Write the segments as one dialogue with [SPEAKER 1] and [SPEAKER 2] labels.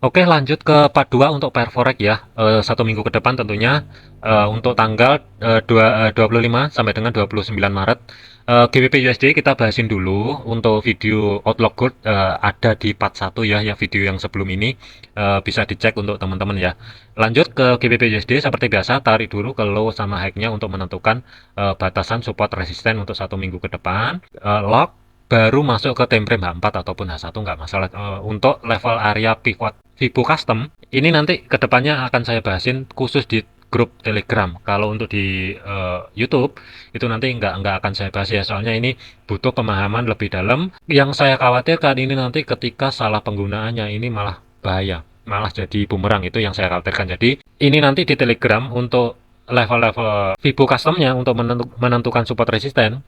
[SPEAKER 1] Oke, lanjut ke part 2 untuk pair forex ya. 1 minggu ke depan tentunya, untuk tanggal 25 sampai dengan 29 Maret. GBP USD kita bahasin dulu. Untuk video Outlook Gold ada di part 1 ya, yang video yang sebelum ini bisa dicek untuk teman-teman ya. Lanjut ke GBP USD seperti biasa, tarik dulu ke low sama high-nya untuk menentukan batasan support resisten untuk 1 minggu ke depan. Lock baru masuk ke time frame H4 ataupun H1 nggak masalah. Untuk level area pivot Vibo Custom ini nanti kedepannya akan saya bahasin khusus di grup Telegram. Kalau untuk di YouTube itu nanti nggak akan saya bahas ya, soalnya ini butuh pemahaman lebih dalam. Yang saya khawatirkan ini nanti ketika salah penggunaannya ini malah bahaya, malah jadi bumerang, itu yang saya khawatirkan. Jadi ini nanti di Telegram untuk level-level Vibo Customnya untuk menentukan support resisten.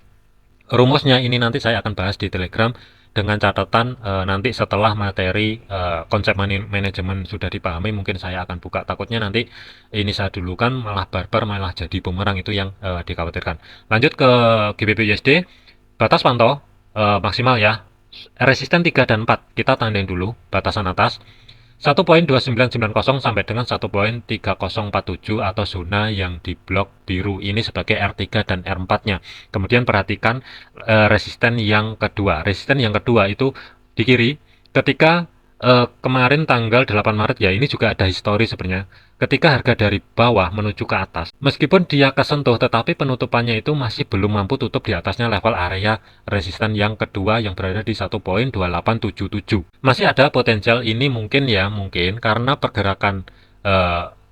[SPEAKER 1] Rumusnya ini nanti saya akan bahas di Telegram dengan catatan nanti setelah materi konsep manajemen sudah dipahami mungkin saya akan buka. Takutnya nanti ini saya dulukan malah barbar, malah jadi bumerang, itu yang dikhawatirkan. Lanjut ke GBP USD, batas pantau maksimal ya. Resisten 3 dan 4 kita tandain dulu batasan atas 1.2990 sampai dengan 1.3047 atau zona yang di blok biru ini sebagai R3 dan R4-nya. Kemudian perhatikan resisten yang kedua. Resisten yang kedua itu di kiri. Ketika kemarin tanggal 8 Maret ya, ini juga ada histori sebenarnya. Ketika harga dari bawah menuju ke atas, meskipun dia kesentuh tetapi penutupannya itu masih belum mampu tutup di atasnya level area resisten yang kedua yang berada di 1.2877. Masih ada potensial ini mungkin ya, mungkin karena pergerakan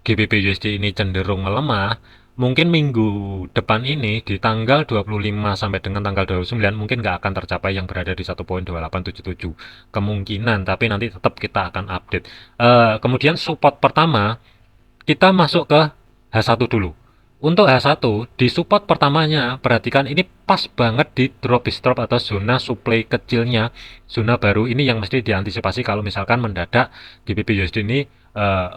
[SPEAKER 1] GBP USD ini cenderung melemah. Mungkin minggu depan ini di tanggal 25 sampai dengan tanggal 29 mungkin nggak akan tercapai yang berada di 1.2877 kemungkinan, tapi nanti tetap kita akan update. Kemudian support pertama kita masuk ke H1 dulu. Untuk H1 di support pertamanya perhatikan ini pas banget di drop strop atau zona supply kecilnya, zona baru ini yang mesti diantisipasi kalau misalkan mendadak GBP USD ini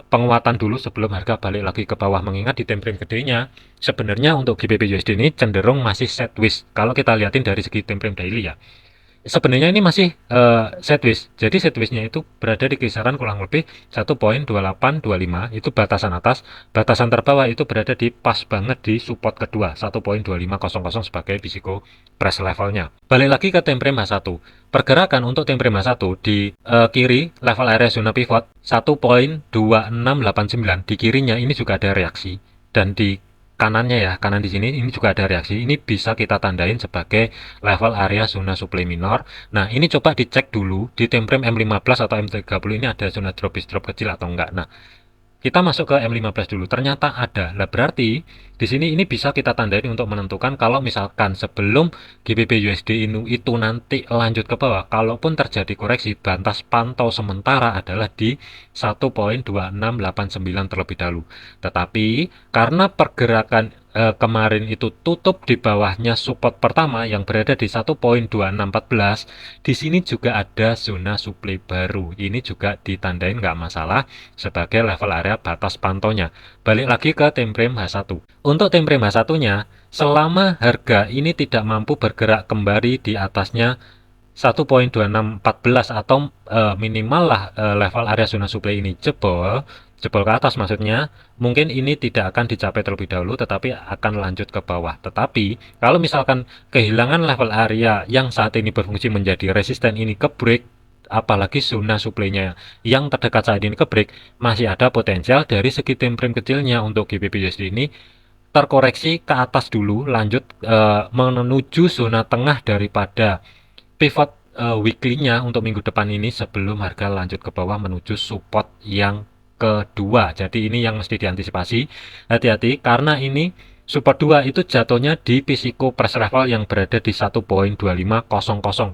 [SPEAKER 1] penguatan dulu sebelum harga balik lagi ke bawah, mengingat di time frame gedenya sebenarnya untuk GBP USD ini cenderung masih sideways kalau kita lihatin dari segi time frame daily ya. Sebenarnya ini masih sideways. Jadi sideways-nya itu berada di kisaran kurang lebih 1.2825 itu batasan atas. Batasan terbawah itu berada di pas banget di support kedua 1.2500 sebagai fisiko press levelnya. Balik lagi ke time frame H1. Pergerakan untuk time frame H1 di kiri level area zona pivot 1.2689, di kirinya ini juga ada reaksi, dan di kanannya ya, kanan di sini ini juga ada reaksi. Ini bisa kita tandain sebagai level area zona supply minor. Nah, ini coba dicek dulu di time frame M15 atau M30 ini ada zona drop kecil atau enggak. Nah, kita masuk ke M15 dulu, ternyata ada. Lah berarti di sini ini bisa kita tandain untuk menentukan kalau misalkan sebelum GBP USD itu nanti lanjut ke bawah, kalaupun terjadi koreksi, batas pantau sementara adalah di 1.2689 terlebih dahulu. Tetapi karena pergerakan kemarin itu tutup di bawahnya support pertama yang berada di 1.2614, di sini juga ada zona supply baru. Ini juga ditandain nggak masalah sebagai level area batas pantaunya. Balik lagi ke time frame H1. Untuk time frame H1-nya, selama harga ini tidak mampu bergerak kembali di atasnya 1.2614 atau minimal lah level area zona supply ini jebol ke atas maksudnya, mungkin ini tidak akan dicapai terlebih dahulu tetapi akan lanjut ke bawah. Tetapi kalau misalkan kehilangan level area yang saat ini berfungsi menjadi resisten ini ke break, apalagi zona supply-nya yang terdekat saat ini ke break, masih ada potensial dari segi time frame kecilnya untuk GBP USD ini terkoreksi ke atas dulu, lanjut menuju zona tengah daripada pivot weekly-nya untuk minggu depan ini sebelum harga lanjut ke bawah menuju support yang kedua. Jadi ini yang mesti diantisipasi. Hati-hati karena ini support 2 itu jatuhnya di physical press level yang berada di 1.2500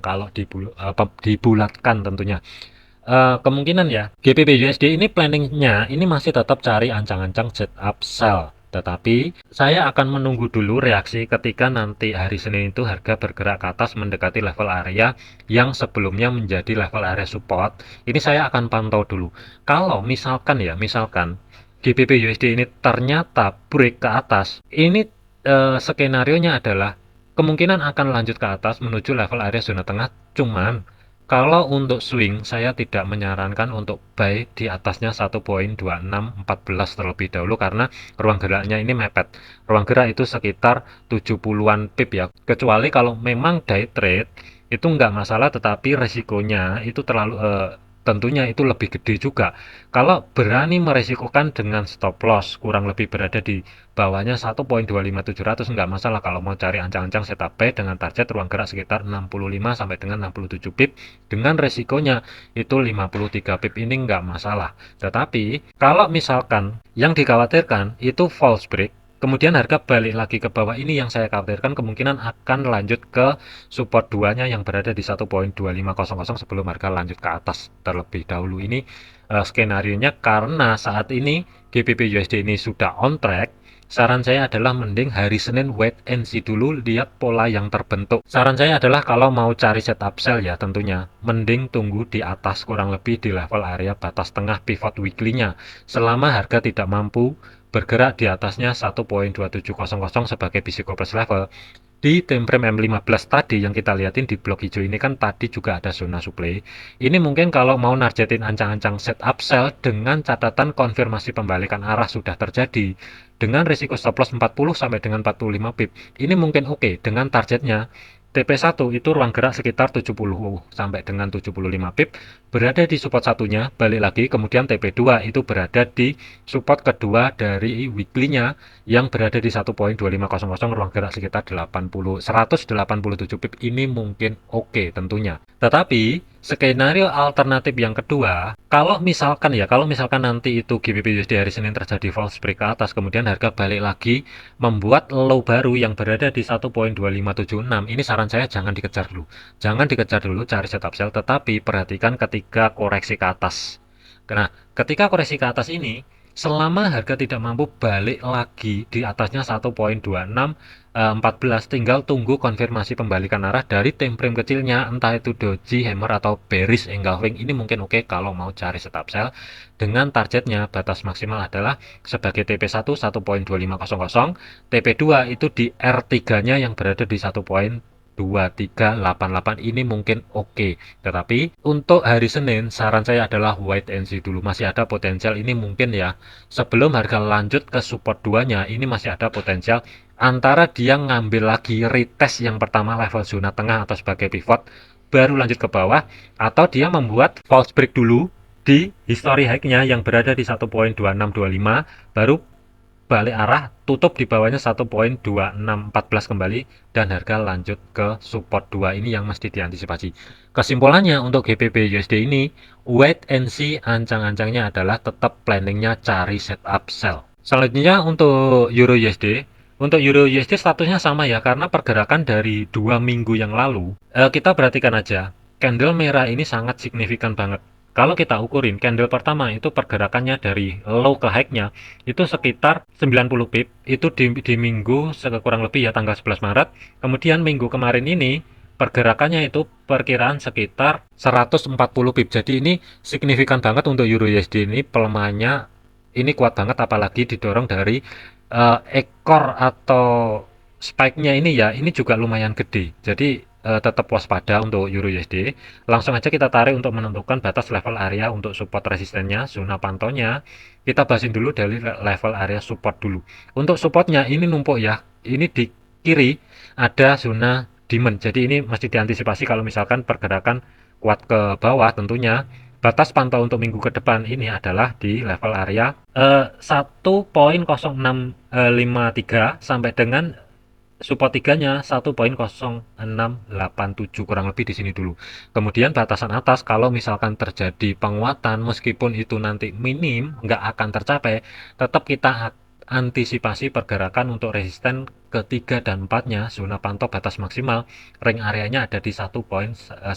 [SPEAKER 1] kalau dibulatkan tentunya. Kemungkinan ya GBP USD ini planningnya ini masih tetap cari ancang-ancang setup sell, tetapi saya akan menunggu dulu reaksi ketika nanti hari Senin itu harga bergerak ke atas mendekati level area yang sebelumnya menjadi level area support. Ini saya akan pantau dulu. Kalau misalkan ya, misalkan GBP USD ini ternyata break ke atas, ini skenario nya adalah kemungkinan akan lanjut ke atas menuju level area zona tengah, cuman Kalau untuk swing, saya tidak menyarankan untuk buy di atasnya 1.2614 terlebih dahulu karena ruang geraknya ini mepet. Ruang gerak itu sekitar 70-an pip ya. Kecuali kalau memang day trade itu nggak masalah, tetapi resikonya itu terlalu tentunya itu lebih gede juga. Kalau berani meresikokan dengan stop loss kurang lebih berada di bawahnya 1.25700 nggak masalah kalau mau cari ancang-ancang setup buy dengan target ruang gerak sekitar 65 sampai dengan 67 pip dengan resikonya itu 53 pip ini nggak masalah. Tetapi kalau misalkan yang dikhawatirkan itu false break, kemudian harga balik lagi ke bawah, ini yang saya khawatirkan kemungkinan akan lanjut ke support 2-nya yang berada di 1.2500 sebelum harga lanjut ke atas terlebih dahulu. Ini skenario-nya karena saat ini GBP USD ini sudah on track. Saran saya adalah mending hari Senin wait and see dulu, lihat pola yang terbentuk. Saran saya adalah kalau mau cari setup sell ya tentunya, mending tunggu di atas kurang lebih di level area batas tengah pivot weekly-nya. Selama harga tidak mampu bergerak di atasnya 1.2700 sebagai physical level, di time frame M15 tadi yang kita lihatin di blok hijau ini kan tadi juga ada zona supply. Ini mungkin kalau mau nargetin ancang-ancang setup sell dengan catatan konfirmasi pembalikan arah sudah terjadi dengan risiko stop loss 40 sampai dengan 45 pip. Ini mungkin oke dengan targetnya TP1 itu ruang gerak sekitar 70 sampai dengan 75 pip berada di support satunya, balik lagi kemudian TP2 itu berada di support kedua dari weekly-nya yang berada di 1.2500 ruang gerak sekitar 187 pip. Ini mungkin oke tentunya. Tetapi skenario alternatif yang kedua, kalau misalkan nanti itu GBP USD hari Senin terjadi false break ke atas, kemudian harga balik lagi membuat low baru yang berada di 1.2576, ini saran saya jangan dikejar dulu. Jangan dikejar dulu cari setup sell, tetapi perhatikan ketika koreksi ke atas. Nah, ketika koreksi ke atas ini, selama harga tidak mampu balik lagi di atasnya 1.2614, tinggal tunggu konfirmasi pembalikan arah dari time frame kecilnya, entah itu doji, hammer, atau bearish engulfing. Ini mungkin oke kalau mau cari setup sell dengan targetnya batas maksimal adalah sebagai TP1 1.2500, TP2 itu di R3-nya yang berada di 1.2388. Ini mungkin oke. Tetapi untuk hari Senin saran saya adalah wait and see dulu, masih ada potensial ini mungkin ya. Sebelum harga lanjut ke support 2-nya, ini masih ada potensial antara dia ngambil lagi retest yang pertama level zona tengah atau sebagai pivot baru lanjut ke bawah, atau dia membuat false break dulu di history high-nya yang berada di 1.2625 baru balik arah tutup di bawahnya 1.2614 kembali dan harga lanjut ke support 2. Ini yang mesti diantisipasi. Kesimpulannya untuk GBP USD ini wait and see, ancang-ancangnya adalah tetap planningnya cari setup sell. Selanjutnya untuk Euro USD. Untuk Euro USD statusnya sama ya, karena pergerakan dari 2 minggu yang lalu kita perhatikan aja candle merah ini sangat signifikan banget. Kalau kita ukurin candle pertama itu pergerakannya dari low ke high-nya itu sekitar 90 pip, itu di minggu kurang lebih ya tanggal 11 Maret. Kemudian minggu kemarin ini pergerakannya itu perkiraan sekitar 140 pip. Jadi ini signifikan banget untuk Euro USD ini, pelemahannya ini kuat banget, apalagi didorong dari ekor atau spike-nya ini ya, ini juga lumayan gede. Jadi tetap waspada untuk Euro USD. Langsung aja kita tarik untuk menentukan batas level area untuk support resistennya, zona pantaunya. Kita bahasin dulu dari level area support dulu. Untuk supportnya ini numpuk ya. Ini di kiri ada zona demand. Jadi ini mesti diantisipasi kalau misalkan pergerakan kuat ke bawah tentunya. Batas pantau untuk minggu ke depan ini adalah di level area 1.0653 sampai dengan support 3-nya 1.0687, kurang lebih di sini dulu. Kemudian batasan atas kalau misalkan terjadi penguatan meskipun itu nanti minim nggak akan tercapai, tetap kita antisipasi pergerakan untuk resisten ketiga dan 4-nya zona pantau batas maksimal ring areanya ada di 1.1056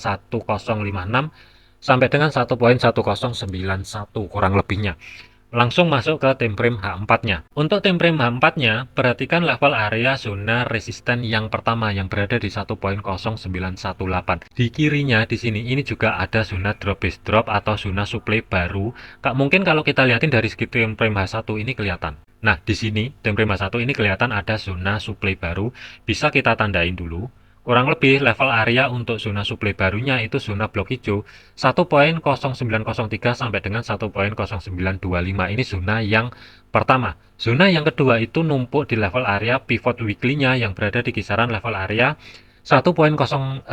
[SPEAKER 1] sampai dengan 1.1091 kurang lebihnya. Langsung masuk ke time frame H4-nya. Untuk time frame H4-nya, perhatikan level area zona resisten yang pertama yang berada di 1.0918. Di kirinya di sini ini juga ada zona drop base drop atau zona supply baru. Mungkin kalau kita lihatin dari segi time frame H1 ini kelihatan. Nah, di sini time frame H1 ini kelihatan ada zona supply baru. Bisa kita tandain dulu. kurang lebih level area untuk zona supply barunya itu zona blok hijau 1.0903 sampai dengan 1.0925. Ini zona yang pertama. Zona yang kedua itu numpuk di level area pivot weekly-nya yang berada di kisaran level area 1.0872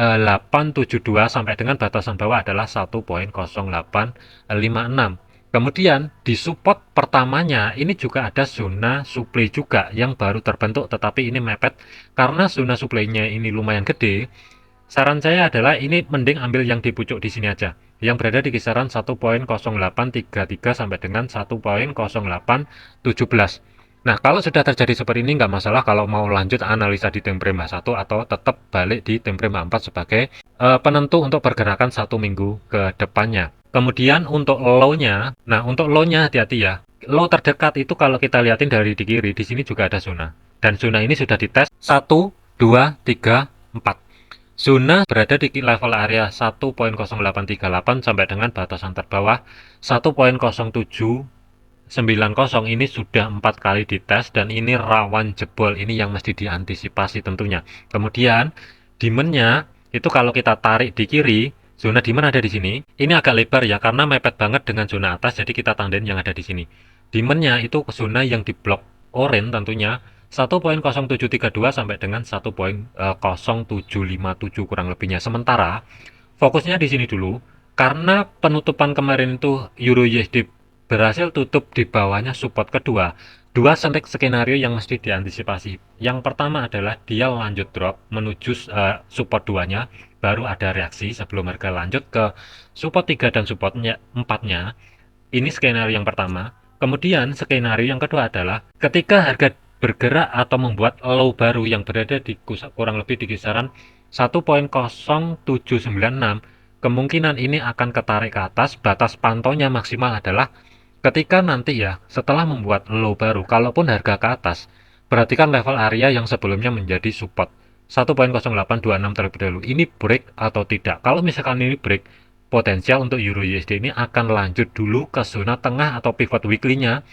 [SPEAKER 1] sampai dengan batasan bawah adalah 1.0856. Kemudian di support pertamanya ini juga ada zona supply juga yang baru terbentuk, tetapi ini mepet karena zona supply-nya ini lumayan gede. Saran saya adalah ini mending ambil yang di pucuk di sini aja, yang berada di kisaran 1.0833 sampai dengan 1.0817. Nah, kalau sudah terjadi seperti ini nggak masalah kalau mau lanjut analisa di time frame 1 atau tetap balik di time frame 4 sebagai penentu untuk pergerakan 1 minggu ke depannya. Kemudian untuk low-nya, nah untuk low-nya hati-hati ya. Low terdekat itu kalau kita lihatin dari di kiri, di sini juga ada zona. Dan zona ini sudah dites 1, 2, 3, 4. Zona berada di level area 1.0838 sampai dengan batasan terbawah 1.0790. Ini sudah 4 kali dites dan ini rawan jebol. Ini yang mesti diantisipasi tentunya. Kemudian demand-nya itu kalau kita tarik di kiri, zona demand ada di sini. Ini agak lebar ya karena mepet banget dengan zona atas, jadi kita tandain yang ada di sini. Demand-nya itu ke zona yang di blok orange tentunya 1.0732 sampai dengan 1.0757 kurang lebihnya. Sementara fokusnya di sini dulu karena penutupan kemarin itu Euro USD berhasil tutup di bawahnya support kedua. Dua skenario yang mesti diantisipasi. Yang pertama adalah dia lanjut drop menuju support 2-nya, baru ada reaksi sebelum harga lanjut ke support 3 dan supportnya 4-nya. Ini skenario yang pertama. Kemudian skenario yang kedua adalah ketika harga bergerak atau membuat low baru yang berada di kurang lebih di kisaran 1.0796, kemungkinan ini akan ketarik ke atas. Batas pantaunya maksimal adalah ketika nanti ya setelah membuat low baru, kalaupun harga ke atas, perhatikan level area yang sebelumnya menjadi support 1.0826 terlebih dahulu. Ini break atau tidak? Kalau misalkan ini break, potensial untuk Euro USD ini akan lanjut dulu ke zona tengah atau pivot weekly-nya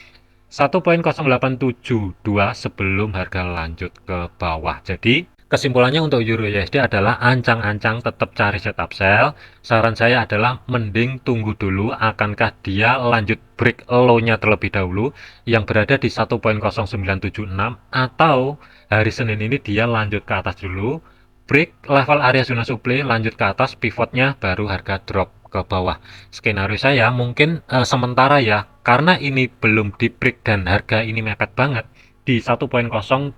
[SPEAKER 1] 1.0872 sebelum harga lanjut ke bawah. Jadi kesimpulannya untuk Euro USD adalah ancang-ancang tetap cari setup sell. Saran saya adalah mending tunggu dulu akankah dia lanjut break low-nya terlebih dahulu yang berada di 1.0976 atau hari Senin ini dia lanjut ke atas dulu, break level area zona supply, lanjut ke atas pivotnya baru harga drop ke bawah. Skenario saya mungkin sementara ya, karena ini belum di break dan harga ini mepet banget di 1.0796.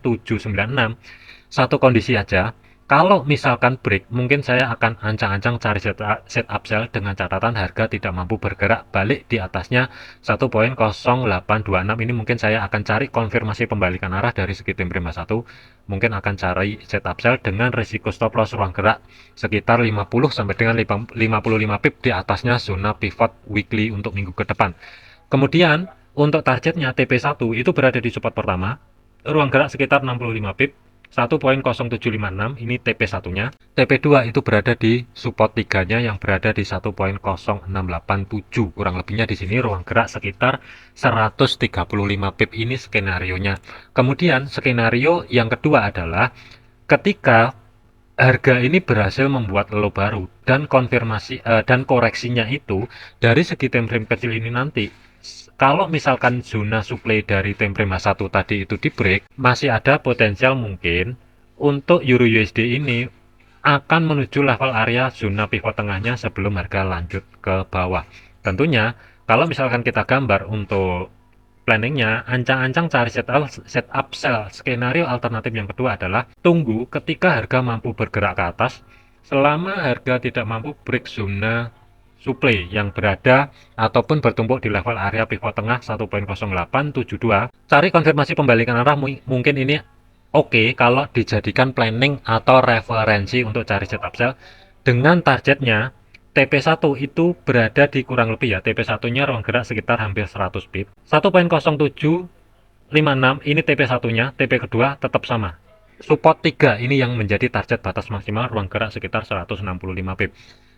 [SPEAKER 1] Satu kondisi aja, kalau misalkan break, mungkin saya akan ancang-ancang cari setup sell dengan catatan harga tidak mampu bergerak balik di atasnya 1.0826. Ini mungkin saya akan cari konfirmasi pembalikan arah dari segi time frame 1. Mungkin akan cari setup sell dengan risiko stop loss ruang gerak sekitar 50 sampai dengan 55 pip di atasnya zona pivot weekly untuk minggu ke depan. Kemudian untuk targetnya TP1 itu berada di support pertama, ruang gerak sekitar 65 pip. 1.0756 ini TP1-nya. TP2 itu berada di support 3-nya yang berada di 1.0687. Kurang lebihnya di sini ruang gerak sekitar 135 pip. Ini skenario-nya. Kemudian skenario yang kedua adalah ketika harga ini berhasil membuat low baru dan konfirmasi dan koreksinya itu dari segi time frame kecil ini nanti, kalau misalkan zona supply dari time frame H1 tadi itu di break, masih ada potensial mungkin untuk Euro USD ini akan menuju level area zona pivot tengahnya sebelum harga lanjut ke bawah. Tentunya kalau misalkan kita gambar untuk planningnya, ancang-ancang cari setup sell. Skenario alternatif yang kedua adalah tunggu ketika harga mampu bergerak ke atas. Selama harga tidak mampu break zona supply yang berada ataupun bertumpuk di level area pivot tengah 1.0872, cari konfirmasi pembalikan arah. Mungkin ini oke kalau dijadikan planning atau referensi untuk cari setup sell dengan targetnya TP1 itu berada di kurang lebih ya, TP1-nya ruang gerak sekitar hampir 100 pip. 1.0756 ini TP1-nya, TP kedua tetap sama. Support 3 ini yang menjadi target batas maksimal ruang gerak sekitar 165 pip.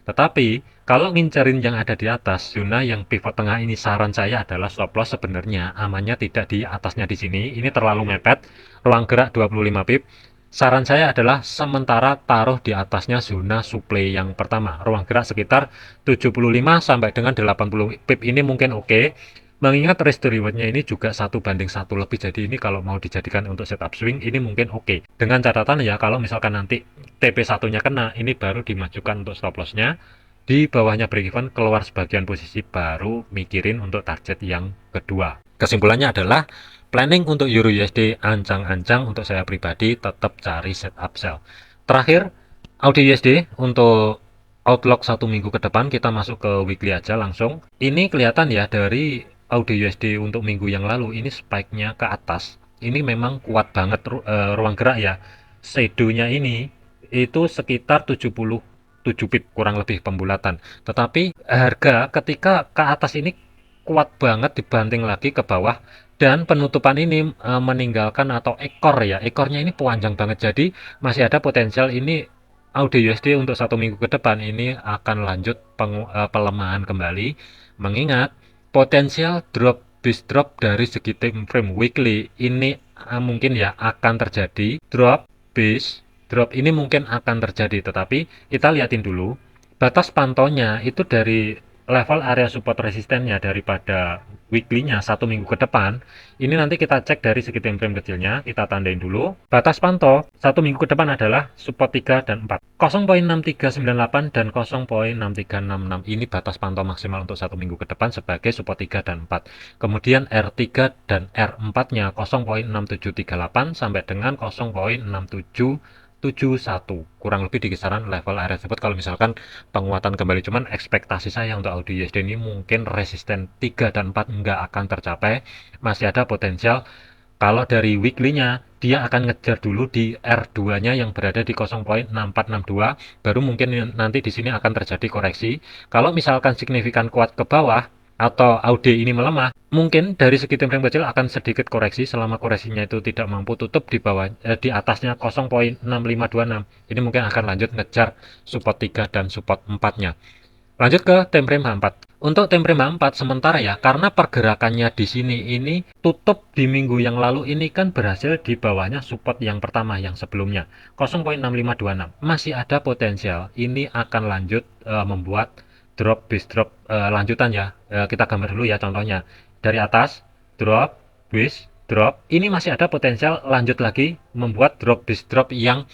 [SPEAKER 1] Tetapi kalau ngincerin yang ada di atas zona yang pivot tengah ini, saran saya adalah stop loss sebenarnya amannya tidak di atasnya di sini. Ini terlalu mepet, ruang gerak 25 pip. Saran saya adalah sementara taruh di atasnya zona supply yang pertama. Ruang gerak sekitar 75 sampai dengan 80 pip ini mungkin oke. Mengingat risk to rewardnya ini juga 1:1 lebih, jadi ini kalau mau dijadikan untuk setup swing ini mungkin oke. Dengan catatan ya, kalau misalkan nanti TP1-nya kena, ini baru dimajukan untuk stop loss-nya. Di bawahnya break even, keluar sebagian posisi, baru mikirin untuk target yang kedua. Kesimpulannya adalah planning untuk Euro USD ancang-ancang, untuk saya pribadi tetap cari setup sell. Terakhir, AUD USD untuk outlook 1 minggu ke depan, kita masuk ke weekly aja langsung. Ini kelihatan ya dari AUD USD untuk minggu yang lalu, ini spike-nya ke atas. Ini memang kuat banget ruang gerak ya. Shadow-nya ini itu sekitar 77 pip kurang lebih pembulatan. Tetapi harga ketika ke atas ini kuat banget dibanting lagi ke bawah, dan penutupan ini meninggalkan atau ekor ya, ekornya ini panjang banget, jadi masih ada potensial ini AUD USD untuk 1 minggu ke depan ini akan lanjut pelemahan kembali, mengingat potensial drop bis drop dari segi time frame weekly ini mungkin ya akan terjadi. Drop ini mungkin akan terjadi, tetapi kita liatin dulu batas pantaunya itu dari level area support resistennya daripada weekly-nya 1 minggu ke depan. Ini nanti kita cek dari segi time frame kecilnya, kita tandain dulu. Batas pantau 1 minggu ke depan adalah support 3 dan 4. 0.6398 dan 0.6366 ini batas pantau maksimal untuk 1 minggu ke depan sebagai support 3 dan 4. Kemudian R3 dan R4-nya 0.6738 sampai dengan 0.6771, kurang lebih di kisaran level area tersebut. Kalau misalkan penguatan kembali, cuman ekspektasi saya untuk AUD USD ini mungkin resisten 3 dan 4 nggak akan tercapai, masih ada potensial. Kalau dari weekly-nya dia akan ngejar dulu di R2-nya yang berada di 0.6462, baru mungkin nanti di sini akan terjadi koreksi. Kalau misalkan signifikan kuat ke bawah atau AUD ini melemah, mungkin dari segi time frame kecil akan sedikit koreksi. Selama koreksinya itu tidak mampu tutup di bawah di atasnya 0.6526, ini mungkin akan lanjut ngejar support 3 dan support 4-nya. Lanjut ke time frame H4. Untuk time frame H4 sementara ya, karena pergerakannya di sini ini tutup di minggu yang lalu ini kan berhasil di bawahnya support yang pertama yang sebelumnya 0.6526. Masih ada potensial ini akan lanjut membuat drop base drop lanjutan ya. Kita gambar dulu ya contohnya. Dari atas drop base drop, ini masih ada potensial lanjut lagi membuat drop base drop yang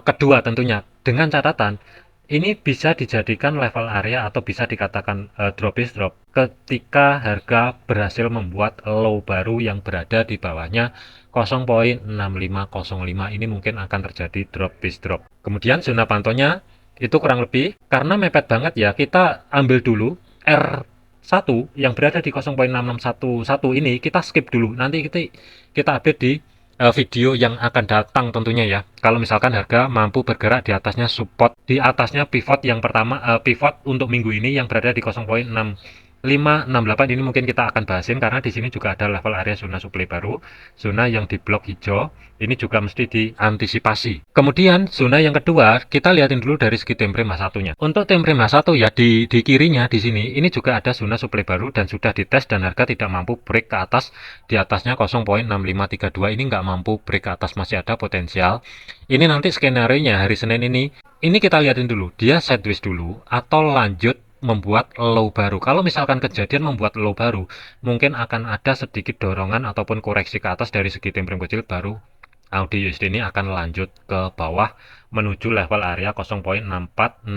[SPEAKER 1] kedua tentunya, dengan catatan ini bisa dijadikan level area atau bisa dikatakan drop base drop ketika harga berhasil membuat low baru yang berada di bawahnya 0.6505. Ini mungkin akan terjadi drop base drop. Kemudian zona pantaunya itu kurang lebih, karena mepet banget ya, kita ambil dulu R1 yang berada di 0.6611 ini, kita skip dulu, nanti kita update di video yang akan datang tentunya ya. Kalau misalkan harga mampu bergerak di atasnya support, di atasnya pivot yang pertama, pivot untuk minggu ini yang berada di 0.6568, ini mungkin kita akan bahasin karena di sini juga ada level area zona supply baru, zona yang di blok hijau. Ini juga mesti diantisipasi. Kemudian zona yang kedua kita lihatin dulu dari segi time frame H1-nya. Untuk time frame H1 ya, di kirinya di sini ini juga ada zona supply baru dan sudah dites dan harga tidak mampu break ke atas. Di atasnya 0.6532 ini nggak mampu break ke atas, masih ada potensial. Ini nanti skenario-nya hari Senin ini kita lihatin dulu dia sideways dulu atau lanjut membuat low baru. Kalau misalkan kejadian membuat low baru, mungkin akan ada sedikit dorongan ataupun koreksi ke atas dari segi time frame kecil, baru AUD USD ini akan lanjut ke bawah menuju level area 0.6462.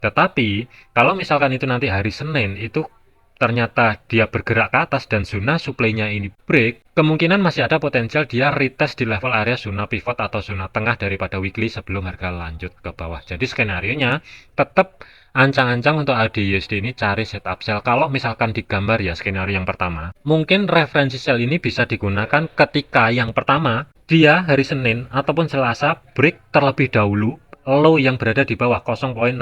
[SPEAKER 1] Tetapi kalau misalkan itu nanti hari Senin itu ternyata dia bergerak ke atas dan zona supply-nya ini break, kemungkinan masih ada potensial dia retest di level area zona pivot atau zona tengah daripada weekly sebelum harga lanjut ke bawah. Jadi skenario-nya tetap ancang-ancang untuk AUD USD ini cari setup sell. Kalau misalkan digambar ya skenario yang pertama, mungkin referensi sell ini bisa digunakan ketika yang pertama dia hari Senin ataupun Selasa break terlebih dahulu low yang berada di bawah 0.6500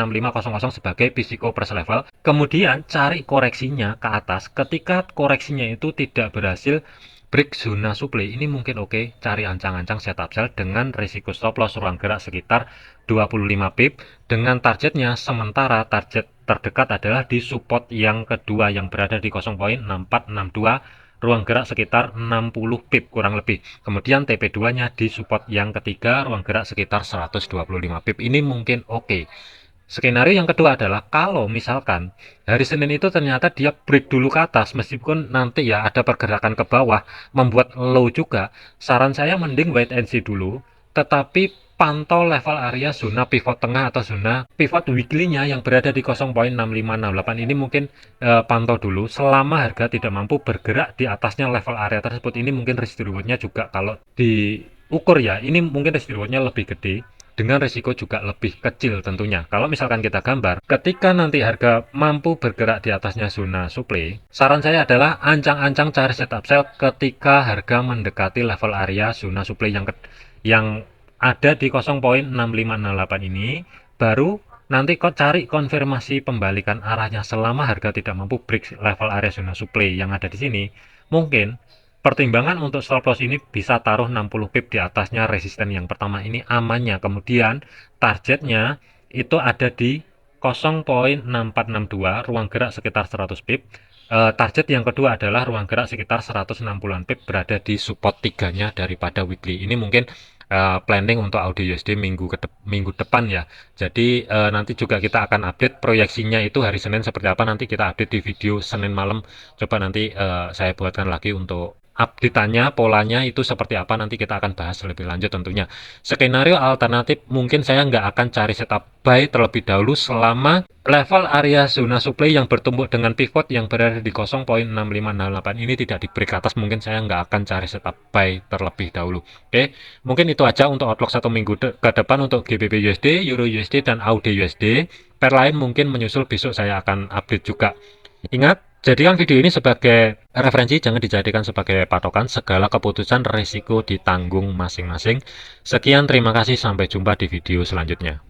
[SPEAKER 1] sebagai physical price level, kemudian cari koreksinya ke atas. Ketika koreksinya itu tidak berhasil break zona supply, ini mungkin oke, cari ancang-ancang setup sell dengan risiko stop loss ruang gerak sekitar 25 pip dengan targetnya. Sementara target terdekat adalah di support yang kedua yang berada di 0.6462 ruang gerak sekitar 60 pip kurang lebih. Kemudian TP2-nya di support yang ketiga, ruang gerak sekitar 125 pip. Ini mungkin oke. Skenario yang kedua adalah kalau misalkan hari Senin itu ternyata dia break dulu ke atas, meskipun nanti ya ada pergerakan ke bawah, membuat low juga. Saran saya mending wait and see dulu, tetapi pantau level area zona pivot tengah atau zona pivot weekly-nya yang berada di 0.6568 ini mungkin pantau dulu selama harga tidak mampu bergerak di atasnya level area tersebut. Ini mungkin risk reward-nya juga kalau diukur ya, ini mungkin risk reward-nya lebih gede dengan risiko juga lebih kecil tentunya. Kalau misalkan kita gambar, ketika nanti harga mampu bergerak di atasnya zona supply, saran saya adalah ancang-ancang cari setup sell ketika harga mendekati level area zona supply yang ada di 0.6568 ini, baru nanti kok cari konfirmasi pembalikan arahnya selama harga tidak mampu break level area zona supply yang ada di sini. Mungkin pertimbangan untuk stop loss ini bisa taruh 60 pip di atasnya resisten yang pertama ini amannya. Kemudian targetnya itu ada di 0.6462, ruang gerak sekitar 100 pip. Target yang kedua adalah ruang gerak sekitar 160-an pip berada di support tiganya daripada weekly. Ini mungkin planning untuk Audio USD minggu depan ya. Jadi nanti juga kita akan update proyeksinya itu hari Senin seperti apa, nanti kita update di video Senin malam. Coba nanti saya buatkan lagi untuk update-nya, polanya itu seperti apa, nanti kita akan bahas lebih lanjut tentunya. Skenario alternatif mungkin saya nggak akan cari setup buy terlebih dahulu selama level area zona supply yang bertumbuk dengan pivot yang berada di 0.6568 ini tidak di break atas, mungkin saya nggak akan cari setup buy terlebih dahulu. Oke, mungkin itu aja untuk outlook 1 minggu ke depan untuk GBP USD, Euro USD, dan AUD USD. Pair lain mungkin menyusul besok, saya akan update juga. Ingat, jadikan video ini sebagai referensi, jangan dijadikan sebagai patokan. Segala keputusan risiko ditanggung masing-masing. Sekian, terima kasih, sampai jumpa di video selanjutnya.